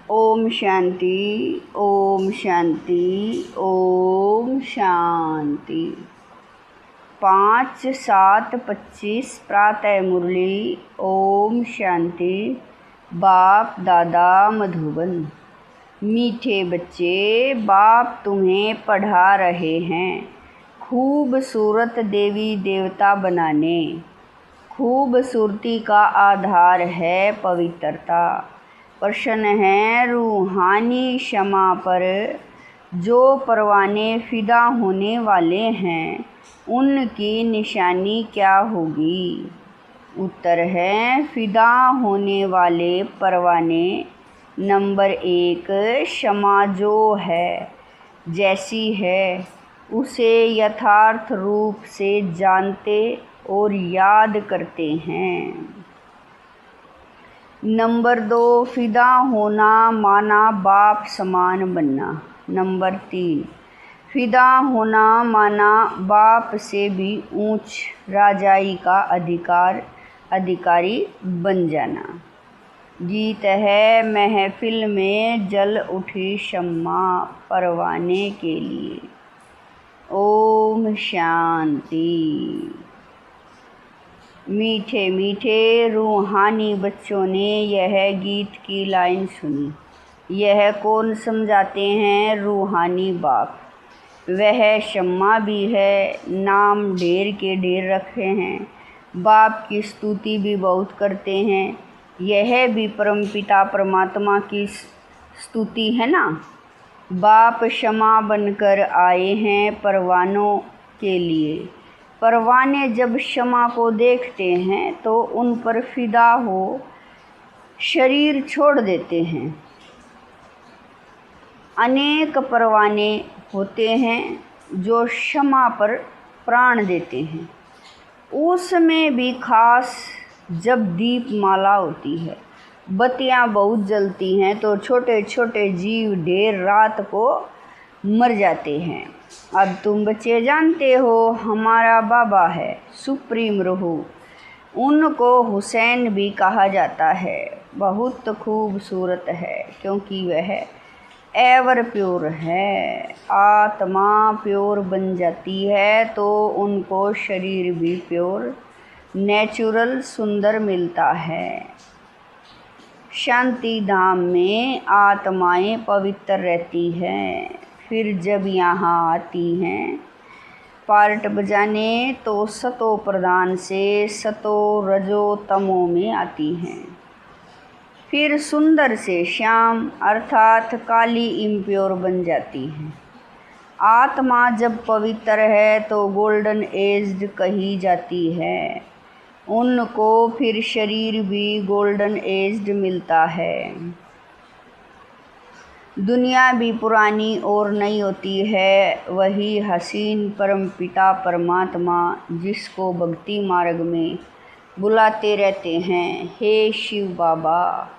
ओम शांति, ओम शांति, ओम शांति। 5/7/25 प्रातः मुरली। ओम शांति। बाप दादा मधुबन। मीठे बच्चे, बाप तुम्हें पढ़ा रहे हैं खूबसूरत देवी देवता बनाने। खूबसूरती का आधार है पवित्रता। प्रश्न है रूहानी क्षमा पर जो परवाने फिदा होने वाले हैं उनकी निशानी क्या होगी? उत्तर है फिदा होने वाले परवाने। नंबर 1, क्षमा जो है जैसी है उसे यथार्थ रूप से जानते और याद करते हैं। नंबर 2, फिदा होना माना बाप समान बनना। नंबर 3, फिदा होना माना बाप से भी ऊंच राजाई का अधिकारी बन जाना। गीत है महफिल में जल उठी शम्मा परवाने के लिए। ओम शांति। मीठे मीठे रूहानी बच्चों ने यह गीत की लाइन सुनी। यह कौन समझाते हैं? रूहानी बाप। वह शम्मा भी है। नाम ढेर के ढेर रखे हैं। बाप की स्तुति भी बहुत करते हैं। यह भी परमपिता परमात्मा की स्तुति है ना। बाप क्षमा बनकर आए हैं परवानों के लिए। परवाने जब क्षमा को देखते हैं तो उन पर फिदा हो शरीर छोड़ देते हैं। अनेक परवाने होते हैं जो क्षमा पर प्राण देते हैं। उसमें भी खास जब दीप माला होती है, बत्तियां बहुत जलती हैं तो छोटे छोटे जीव ढेर रात को मर जाते हैं। अब तुम बच्चे जानते हो हमारा बाबा है सुप्रीम रूह। उनको हुसैन भी कहा जाता है। बहुत खूबसूरत है क्योंकि वह एवर प्योर है। आत्मा प्योर बन जाती है तो उनको शरीर भी प्योर नेचुरल सुंदर मिलता है। शांति धाम में आत्माएं पवित्र रहती हैं। फिर जब यहाँ आती हैं पार्ट बजाने तो सतो प्रधान से सतो रजो तमो में आती हैं। फिर सुंदर से श्याम अर्थात काली इम्प्योर बन जाती हैं। आत्मा जब पवित्र है तो गोल्डन एज्ड कही जाती है। उनको फिर शरीर भी गोल्डन एज्ड मिलता है। दुनिया भी पुरानी और नई होती है। वही हसीन परमपिता परमात्मा जिसको भक्ति मार्ग में बुलाते रहते हैं, हे शिव बाबा।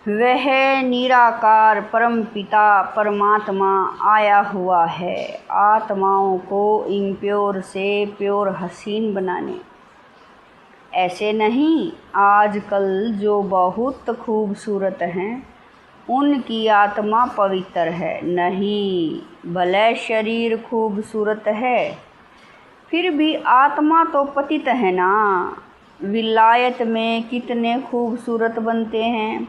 वह निराकार परमपिता परमात्मा आया हुआ है आत्माओं को इम्प्योर से प्योर हसीन बनाने। ऐसे नहीं, आजकल जो बहुत खूबसूरत हैं उनकी आत्मा पवित्र है नहीं। भले शरीर खूबसूरत है फिर भी आत्मा तो पतित है ना। विलायत में कितने खूबसूरत बनते हैं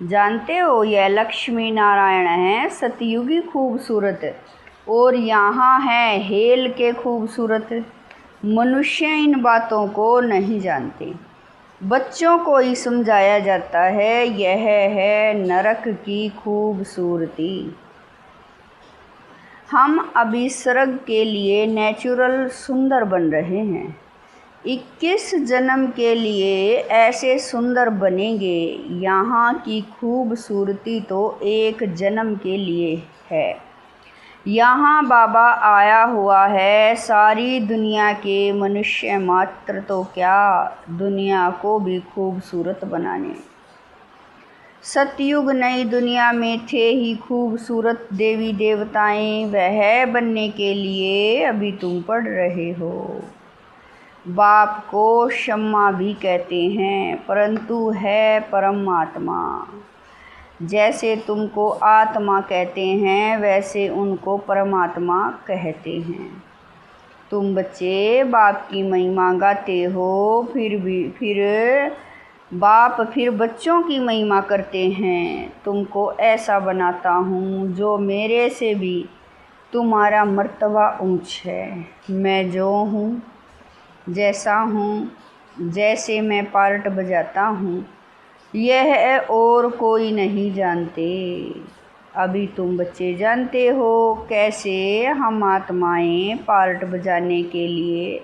जानते हो? यह लक्ष्मी नारायण हैं सतयुगी खूबसूरत और यहाँ है हेल के खूबसूरत। मनुष्य इन बातों को नहीं जानते। बच्चों को ही समझाया जाता है। यह है नरक की खूबसूरती। हम अभी स्वर्ग के लिए नेचुरल सुंदर बन रहे हैं। 21 जन्म के लिए ऐसे सुंदर बनेंगे। यहाँ की खूबसूरती तो एक जन्म के लिए है। यहाँ बाबा आया हुआ है सारी दुनिया के मनुष्य मात्र तो क्या दुनिया को भी खूबसूरत बनाने। सतयुग नई दुनिया में थे ही खूबसूरत देवी देवताएं। वह बनने के लिए अभी तुम पढ़ रहे हो। बाप को क्षमा भी कहते हैं परंतु है परमात्मा। जैसे तुमको आत्मा कहते हैं वैसे उनको परमात्मा कहते हैं। तुम बच्चे बाप की महिमा गाते हो, फिर बाप फिर बच्चों की महिमा करते हैं। तुमको ऐसा बनाता हूँ जो मेरे से भी तुम्हारा मर्तबा ऊंच है। मैं जो हूँ, जैसा हूँ, जैसे मैं पार्ट बजाता हूँ, यह और कोई नहीं जानते। अभी तुम बच्चे जानते हो कैसे हम आत्माएं पार्ट बजाने के लिए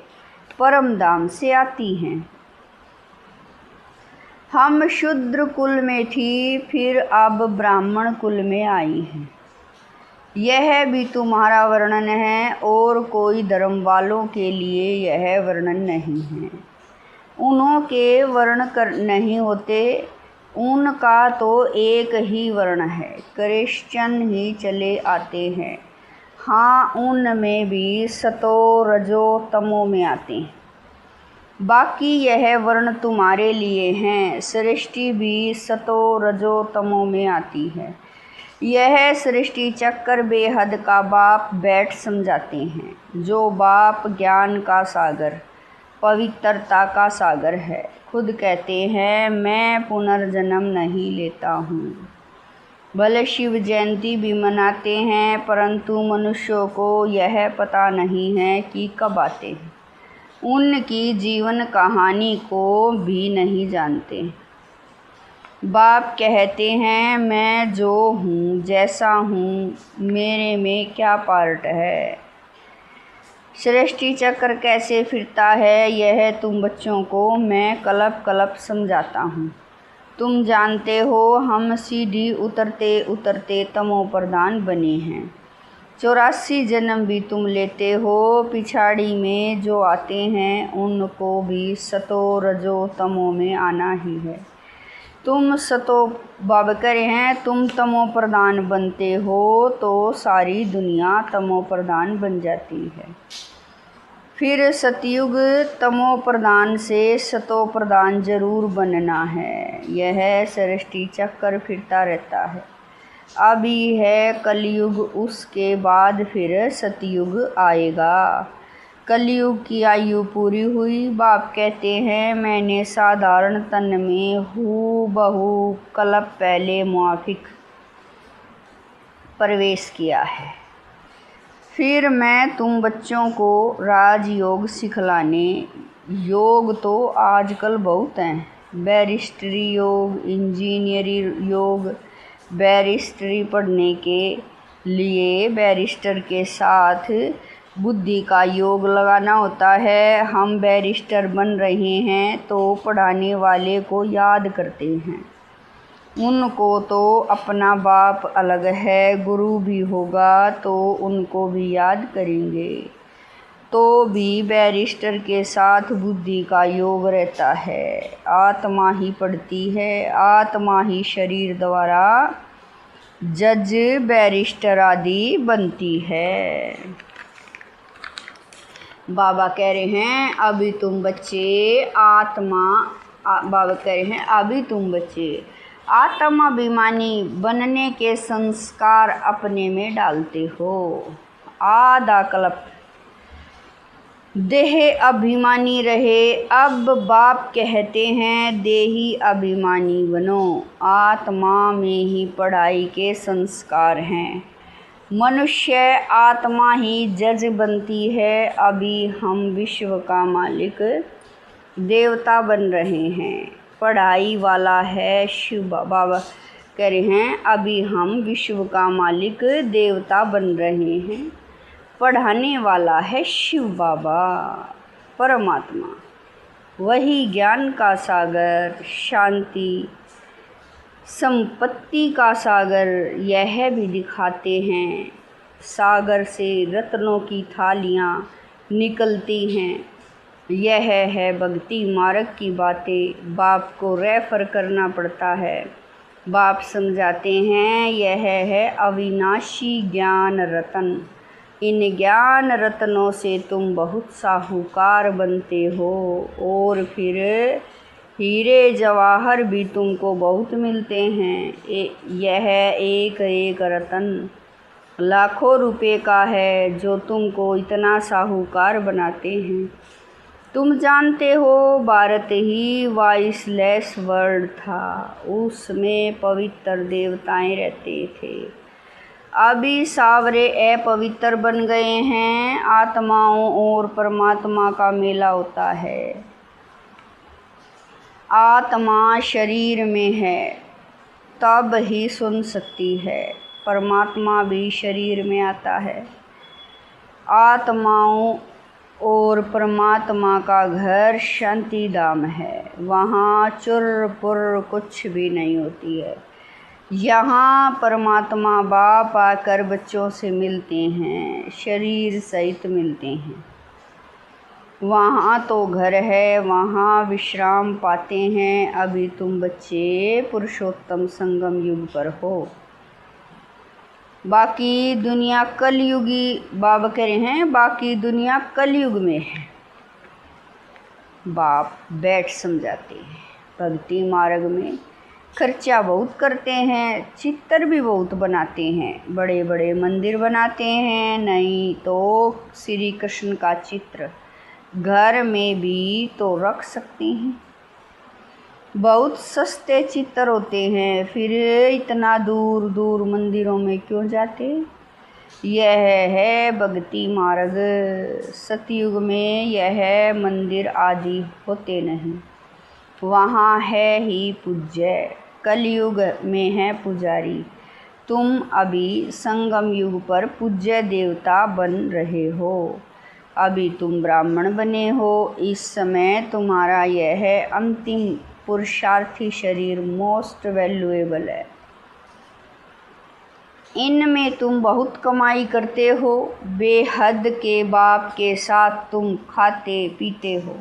परम धाम से आती हैं। हम शूद्र कुल में थी, फिर अब ब्राह्मण कुल में आई हैं। यह भी तुम्हारा वर्णन है और कोई धर्म वालों के लिए यह वर्णन नहीं है। उन्हों के वर्ण नहीं होते, उनका तो एक ही वर्ण है। क्रिश्चियन ही चले आते हैं, हाँ उनमें भी सतो रजो तमो में आते हैं। बाकी यह वर्ण तुम्हारे लिए हैं। सृष्टि भी सतो रजो तमो में आती है। यह सृष्टि चक्कर बेहद का बाप बैठ समझाते हैं। जो बाप ज्ञान का सागर, पवित्रता का सागर है, खुद कहते हैं मैं पुनर्जन्म नहीं लेता हूँ। भले शिव जयंती भी मनाते हैं, परंतु मनुष्यों को यह पता नहीं है कि कब आते हैं। उनकी जीवन कहानी को भी नहीं जानते। बाप कहते हैं मैं जो हूँ, जैसा हूँ, मेरे में क्या पार्ट है। सृष्टि चक्र कैसे फिरता है यह तुम बच्चों को मैं कल्प कल्प समझाता हूँ। तुम जानते हो हम सीढ़ी उतरते उतरते तमो प्रधान बने हैं। 84 जन्म भी तुम लेते हो। पिछाड़ी में जो आते हैं उनको भी सतो रजो तमो में आना ही है। तुम सतो बाबकर हैं, तुम तमो प्रधान बनते हो तो सारी दुनिया तमो प्रधान बन जाती है। फिर सतयुग तमो प्रधान से सतो प्रधान जरूर बनना है। यह सृष्टि चक्कर फिरता रहता है। अभी है कलयुग, उसके बाद फिर सतयुग आएगा। कलयुग की आयु पूरी हुई। बाप कहते हैं मैंने साधारण तन में हूबहू कल्प पहले मुआफिक प्रवेश किया है। फिर मैं तुम बच्चों को राजयोग सिखलाने, योग तो आजकल बहुत हैं, बैरिस्टरी योग, इंजीनियरिंग योग। बैरिस्टरी पढ़ने के लिए बैरिस्टर के साथ बुद्धि का योग लगाना होता है। हम बैरिस्टर बन रहे हैं तो पढ़ाने वाले को याद करते हैं। उनको तो अपना बाप अलग है, गुरु भी होगा तो उनको भी याद करेंगे। तो भी बैरिस्टर के साथ बुद्धि का योग रहता है। आत्मा ही पढ़ती है, आत्मा ही शरीर द्वारा जज, बैरिस्टर आदि बनती है। बाबा कह रहे हैं अभी तुम बच्चे बाबा कह रहे हैं अभी तुम बच्चे आत्माभिमानी बनने के संस्कार अपने में डालते हो। आधा कल्प देह अभिमानी रहे, अब बाप कहते हैं देही अभिमानी बनो। आत्मा में ही पढ़ाई के संस्कार हैं। मनुष्य आत्मा ही जज बनती है। अभी हम विश्व का मालिक देवता बन रहे हैं। पढ़ाई वाला है शिव। बाबा कह रहे हैं अभी हम विश्व का मालिक देवता बन रहे हैं। पढ़ाने वाला है शिव बाबा परमात्मा। वही ज्ञान का सागर, शांति संपत्ति का सागर यह भी दिखाते हैं। सागर से रत्नों की थालियाँ निकलती हैं। यह है भक्ति मार्ग की बातें। बाप को रेफर करना पड़ता है। बाप समझाते हैं यह है अविनाशी ज्ञान रतन। इन ज्ञान रत्नों से तुम बहुत साहूकार बनते हो और फिर हीरे जवाहर भी तुमको बहुत मिलते हैं। यह एक एक रतन लाखों रुपए का है जो तुमको इतना साहूकार बनाते हैं। तुम जानते हो भारत ही वॉइसलेस वर्ल्ड था, उसमें पवित्र देवताएं रहते थे। अभी सावरे अपवित्र बन गए हैं। आत्माओं और परमात्मा का मेला होता है। आत्मा शरीर में है तब ही सुन सकती है। परमात्मा भी शरीर में आता है। आत्माओं और परमात्मा का घर शांति धाम है। वहाँ चुर पुर कुछ भी नहीं होती है। यहाँ परमात्मा बाप आकर बच्चों से मिलते हैं, शरीर सहित मिलते हैं। वहाँ तो घर है, वहाँ विश्राम पाते हैं। अभी तुम बच्चे पुरुषोत्तम संगम युग पर हो। बाकी दुनिया कलयुगी, बाबा कह रहे हैं बाकी दुनिया कलयुग में है। बाप बैठ समझाते हैं। भक्ति मार्ग में खर्चा बहुत करते हैं, चित्र भी बहुत बनाते हैं, बड़े बड़े मंदिर बनाते हैं। नहीं तो श्री कृष्ण का चित्र घर में भी तो रख सकते हैं। बहुत सस्ते चित्र होते हैं, फिर इतना दूर दूर मंदिरों में क्यों जाते। यह है भक्ति मार्ग। सतयुग में यह मंदिर आदि होते नहीं, वहाँ है ही पूज्य। कलयुग में है पुजारी। तुम अभी संगम युग पर पूज्य देवता बन रहे हो। अभी तुम ब्राह्मण बने हो। इस समय तुम्हारा यह अंतिम पुरुषार्थी शरीर मोस्ट वैल्यूएबल है। इनमें तुम बहुत कमाई करते हो। बेहद के बाप के साथ तुम खाते पीते हो,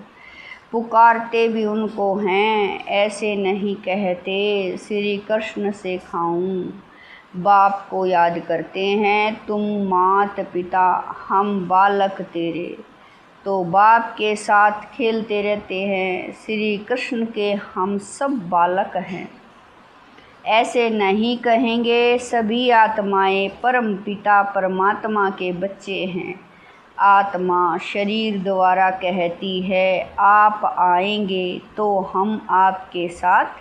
पुकारते भी उनको हैं। ऐसे नहीं कहते श्री कृष्ण से खाऊं। बाप को याद करते हैं। तुम मात पिता हम बालक तेरे, तो बाप के साथ खेलते रहते हैं। श्री कृष्ण के हम सब बालक हैं। ऐसे नहीं कहेंगे। सभी आत्माएं परम पिता परमात्मा के बच्चे हैं। आत्मा शरीर द्वारा कहती है आप आएंगे तो हम आपके साथ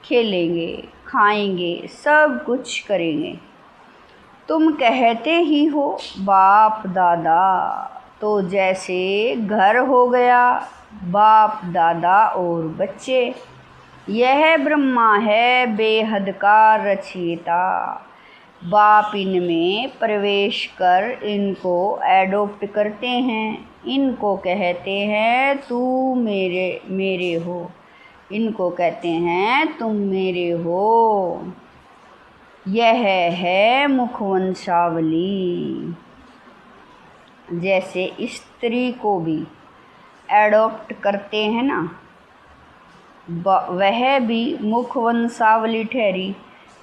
खेलेंगे, खाएंगे, सब कुछ करेंगे। तुम कहते ही हो बाप दादा, तो जैसे घर हो गया, बाप दादा और बच्चे। यह ब्रह्मा है बेहद का रचयिता। बाप इनमें प्रवेश कर इनको एडॉप्ट करते हैं। इनको कहते हैं तू मेरे हो। इनको कहते हैं तुम मेरे हो। यह है मुखवंशावली। जैसे स्त्री को भी एडॉप्ट करते हैं ना, वह भी मुखवंशावली ठहरी।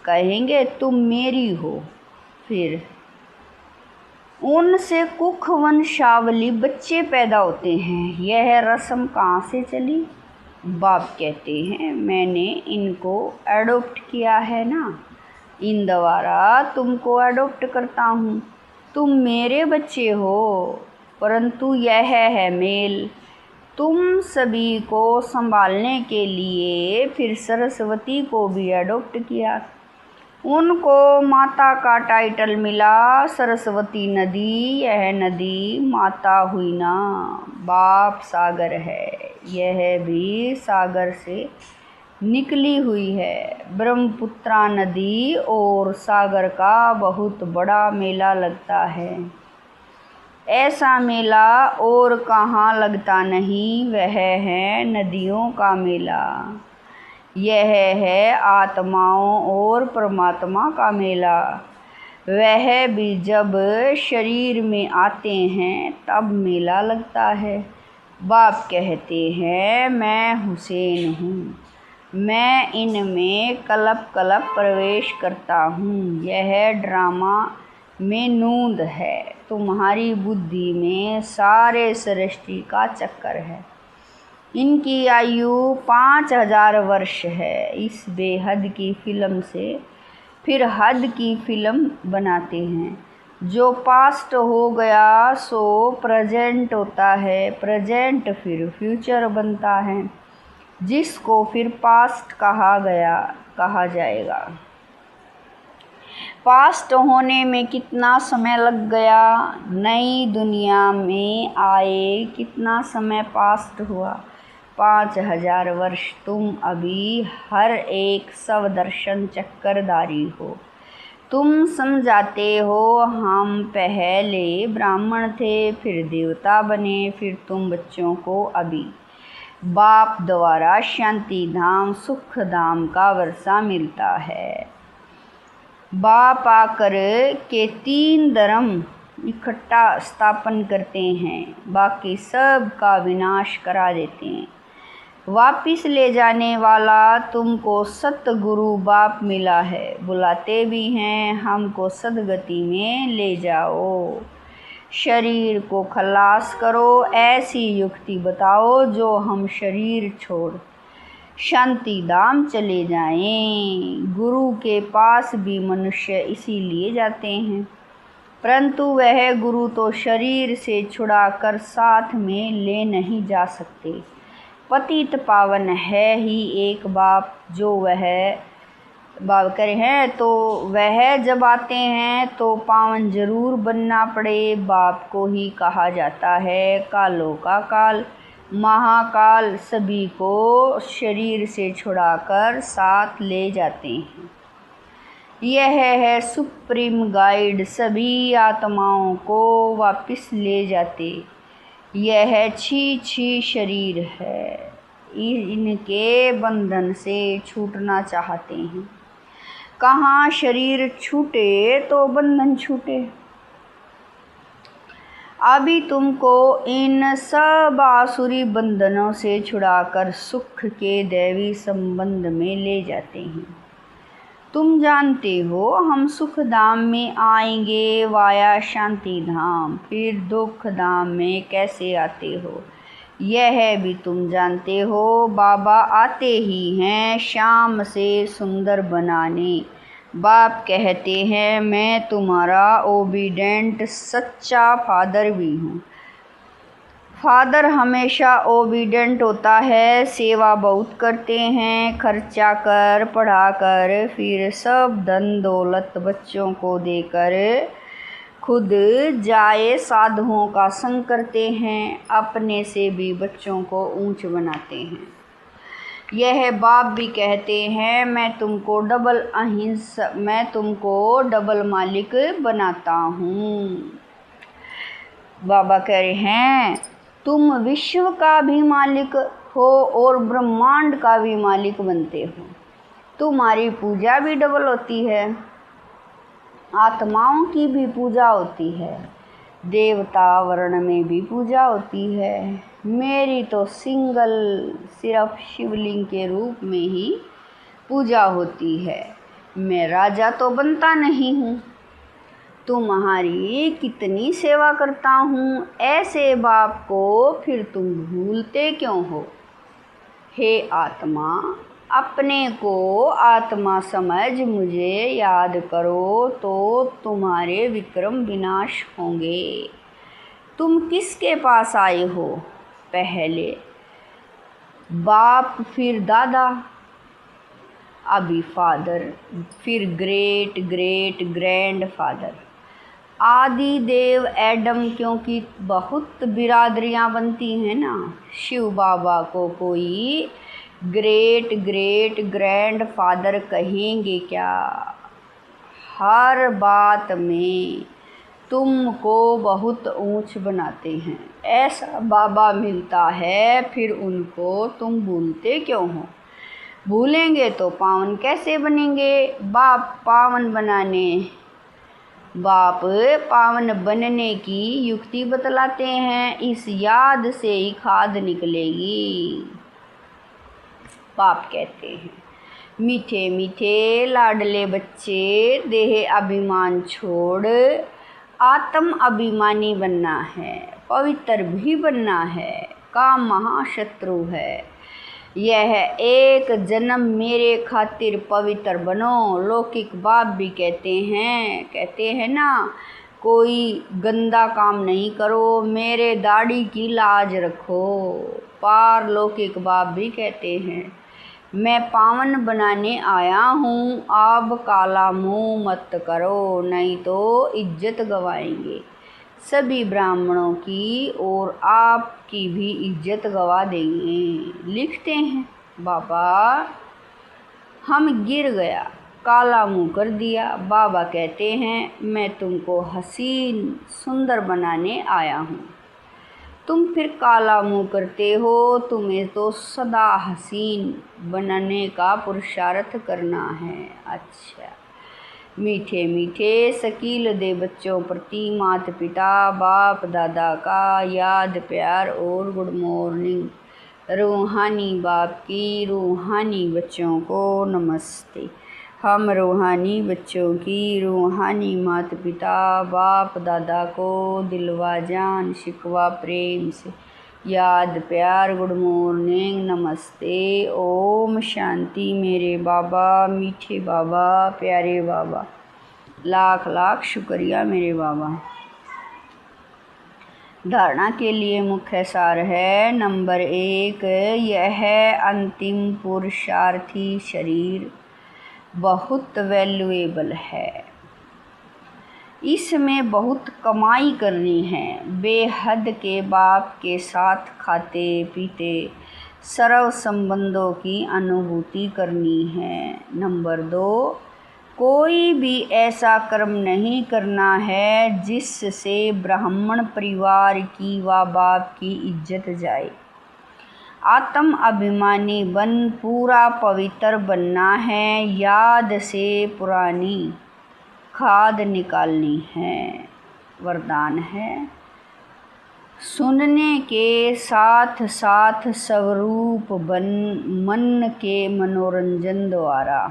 कहेंगे तुम मेरी हो, फिर उनसे कुखवंशावली बच्चे पैदा होते हैं। यह रस्म कहाँ से चली? बाप कहते हैं मैंने इनको एडॉप्ट किया है ना, इन द्वारा तुमको एडॉप्ट करता हूँ। तुम मेरे बच्चे हो, परंतु यह है मेल। तुम सभी को संभालने के लिए फिर सरस्वती को भी एडॉप्ट किया। उनको माता का टाइटल मिला, सरस्वती नदी। यह नदी माता हुई ना। बाप सागर है, यह भी सागर से निकली हुई है। ब्रह्मपुत्रा नदी और सागर का बहुत बड़ा मेला लगता है। ऐसा मेला और कहाँ लगता नहीं। वह है नदियों का मेला। यह है आत्माओं और परमात्मा का मेला। वह भी जब शरीर में आते हैं तब मेला लगता है। बाप कहते हैं मैं हुसैन हूँ, मैं इनमें कलप कलप प्रवेश करता हूँ। यह ड्रामा में नूंद है। तुम्हारी बुद्धि में सारे सृष्टि का चक्कर है। इनकी आयु 5000 वर्ष है। इस बेहद की फिल्म से फिर हद की फिल्म बनाते हैं। जो पास्ट हो गया सो प्रेजेंट होता है, प्रेजेंट फिर फ्यूचर बनता है, जिसको फिर पास्ट कहा जाएगा। पास्ट होने में कितना समय लग गया, नई दुनिया में आए कितना समय पास्ट हुआ, 5000 वर्ष। तुम अभी हर एक स्वदर्शन चक्करधारी हो। तुम समझाते हो हम पहले ब्राह्मण थे, फिर देवता बने, फिर तुम बच्चों को अभी बाप द्वारा शांति धाम सुख धाम का वर्षा मिलता है। बाप आकर के 3 धर्म इकट्ठा स्थापन करते हैं, बाकी सब का विनाश करा देते हैं। वापिस ले जाने वाला तुमको सतगुरु बाप मिला है, बुलाते भी हैं हमको सदगति में ले जाओ। शरीर को खलास करो, ऐसी युक्ति बताओ जो हम शरीर छोड़ शांति धाम चले जाएं। गुरु के पास भी मनुष्य इसीलिए जाते हैं, परंतु वह गुरु तो शरीर से छुड़ाकर साथ में ले नहीं जा सकते। पतित पावन है ही एक बाप, जो वह बाप करे हैं तो वह जब आते हैं तो पावन जरूर बनना पड़े। बाप को ही कहा जाता है कालों का काल, महाकाल। सभी को शरीर से छुड़ाकर साथ ले जाते हैं। यह है सुप्रीम गाइड, सभी आत्माओं को वापस ले जाते। यह छी शरीर है, इनके बंधन से छूटना चाहते हैं। कहाँ शरीर छूटे तो बंधन छूटे। अभी तुमको इन सब आसुरी बंधनों से छुड़ाकर सुख के दैवी संबंध में ले जाते हैं। तुम जानते हो हम सुख धाम में आएंगे वाया शांति धाम, फिर दुख धाम में कैसे आते हो यह भी तुम जानते हो। बाबा आते ही हैं शाम से सुंदर बनाने। बाप कहते हैं मैं तुम्हारा ओबीडेंट सच्चा फादर भी हूँ। फादर हमेशा ओबीडेंट होता है, सेवा बहुत करते हैं, खर्चा कर पढ़ा कर, फिर सब धन दौलत बच्चों को देकर खुद जाए साधुओं का संग करते हैं, अपने से भी बच्चों को ऊंच बनाते हैं। यह बाप भी कहते हैं मैं तुमको डबल मालिक बनाता हूँ। बाबा कह रहे हैं तुम विश्व का भी मालिक हो और ब्रह्मांड का भी मालिक बनते हो। तुम्हारी पूजा भी डबल होती है, आत्माओं की भी पूजा होती है, देवता वर्ण में भी पूजा होती है। मेरी तो सिर्फ शिवलिंग के रूप में ही पूजा होती है। मैं राजा तो बनता नहीं हूँ। तुम्हारी कितनी सेवा करता हूँ, ऐसे बाप को फिर तुम भूलते क्यों हो। हे आत्मा, अपने को आत्मा समझ मुझे याद करो तो तुम्हारे विक्रम विनाश होंगे। तुम किसके पास आए हो, पहले बाप, फिर दादा, अभी फादर, फिर ग्रेट ग्रेट ग्रैंड फादर, आदि देव एडम, क्योंकि बहुत बिरादरियां बनती हैं ना। शिव बाबा को कोई ग्रेट ग्रेट ग्रैंड फादर कहेंगे क्या। हर बात में तुमको बहुत ऊंच बनाते हैं, ऐसा बाबा मिलता है, फिर उनको तुम भूलते क्यों हो। भूलेंगे तो पावन कैसे बनेंगे। बाप पावन बनने की युक्ति बतलाते हैं, इस याद से ही खाद निकलेगी। बाप कहते हैं मीठे मीठे लाडले बच्चे, देह अभिमान छोड़ आत्म अभिमानी बनना है, पवित्र भी बनना है। का महाशत्रु है। यह एक जन्म मेरे खातिर पवित्र बनो। लौकिक बाप भी कहते हैं ना, कोई गंदा काम नहीं करो, मेरे दाढ़ी की लाज रखो। पारलौकिक बाप भी कहते हैं, मैं पावन बनाने आया हूँ, आप काला मुँह मत करो, नहीं तो इज्जत गवाएंगे। सभी ब्राह्मणों की और आपकी भी इज्जत गवा देंगे। लिखते हैं, बाबा हम गिर गया, काला मुँह कर दिया। बाबा कहते हैं, मैं तुमको हसीन सुंदर बनाने आया हूँ, तुम फिर काला मुँह करते हो। तुम्हें तो सदा हसीन बनाने का पुरुषार्थ करना है। अच्छा, मीठे मीठे शकील दे बच्चों प्रति माता पिता बाप दादा का याद प्यार और गुड मॉर्निंग। रूहानी बाप की रूहानी बच्चों को नमस्ते। हम रूहानी बच्चों की रूहानी माता पिता बाप दादा को दिलवा जान शिकवा प्रेम से याद प्यार गुड मॉर्निंग नमस्ते। ओम शांति। मेरे बाबा मीठे बाबा प्यारे बाबा, लाख लाख शुक्रिया मेरे बाबा। धारणा के लिए मुख्य सार है। नंबर 1, यह अंतिम पुरुषार्थी शरीर बहुत वैल्यूएबल है। इसमें बहुत कमाई करनी है। बेहद के बाप के साथ खाते पीते सर्व संबंधों की अनुभूति करनी है। नंबर 2, कोई भी ऐसा कर्म नहीं करना है जिससे ब्राह्मण परिवार की व बाप की इज्जत जाए। आत्म अभिमानी बन पूरा पवित्र बनना है। याद से पुरानी खाद निकालनी है। वरदान है, सुनने के साथ साथ स्वरूप बन मन के मनोरंजन द्वारा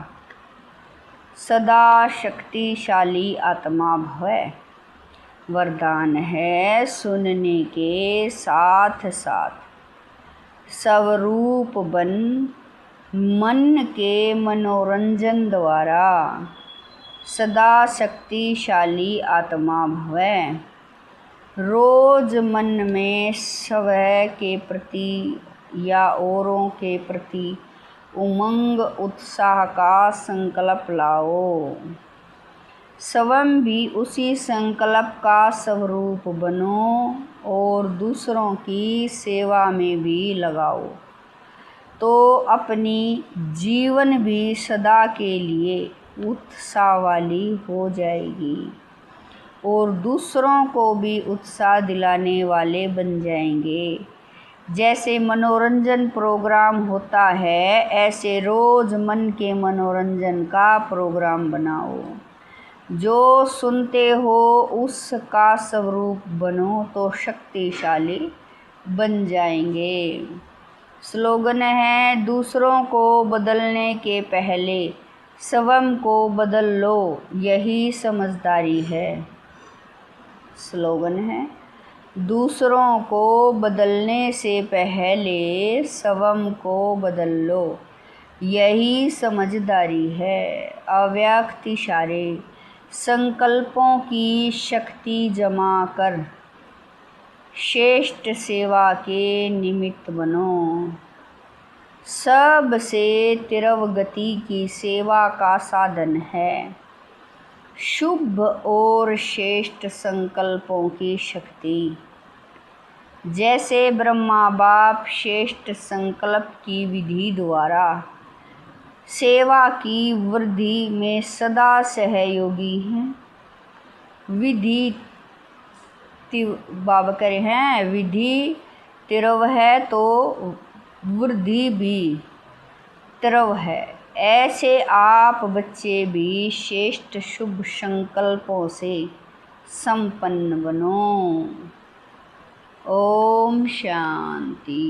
सदा शक्तिशाली आत्मा भव। वरदान है, सुनने के साथ साथ स्वरूप बन मन के मनोरंजन द्वारा सदा शक्तिशाली आत्मा भव। रोज मन में स्वयं के प्रति या औरों के प्रति उमंग उत्साह का संकल्प लाओ। स्वयं भी उसी संकल्प का स्वरूप बनो और दूसरों की सेवा में भी लगाओ, तो अपनी जीवन भी सदा के लिए उत्साह वाली हो जाएगी और दूसरों को भी उत्साह दिलाने वाले बन जाएंगे। जैसे मनोरंजन प्रोग्राम होता है, ऐसे रोज मन के मनोरंजन का प्रोग्राम बनाओ। जो सुनते हो उसका स्वरूप बनो तो शक्तिशाली बन जाएंगे। स्लोगन है, दूसरों को बदलने के पहले स्वयं को बदल लो, यही समझदारी है। स्लोगन है, दूसरों को बदलने से पहले स्वयं को बदल लो, यही समझदारी है। अव्यक्त इशारे, संकल्पों की शक्ति जमा कर श्रेष्ठ सेवा के निमित्त बनो। सबसे तीव्र गति की सेवा का साधन है शुभ और श्रेष्ठ संकल्पों की शक्ति। जैसे ब्रह्मा बाप श्रेष्ठ संकल्प की विधि द्वारा सेवा की वृद्धि में सदा सहयोगी हैं। विधि बाबा करे हैं, विधि तीव्र है तो वृद्धि भी तीव्र है। ऐसे आप बच्चे भी श्रेष्ठ शुभ संकल्पों से संपन्न बनो। ओम शांति।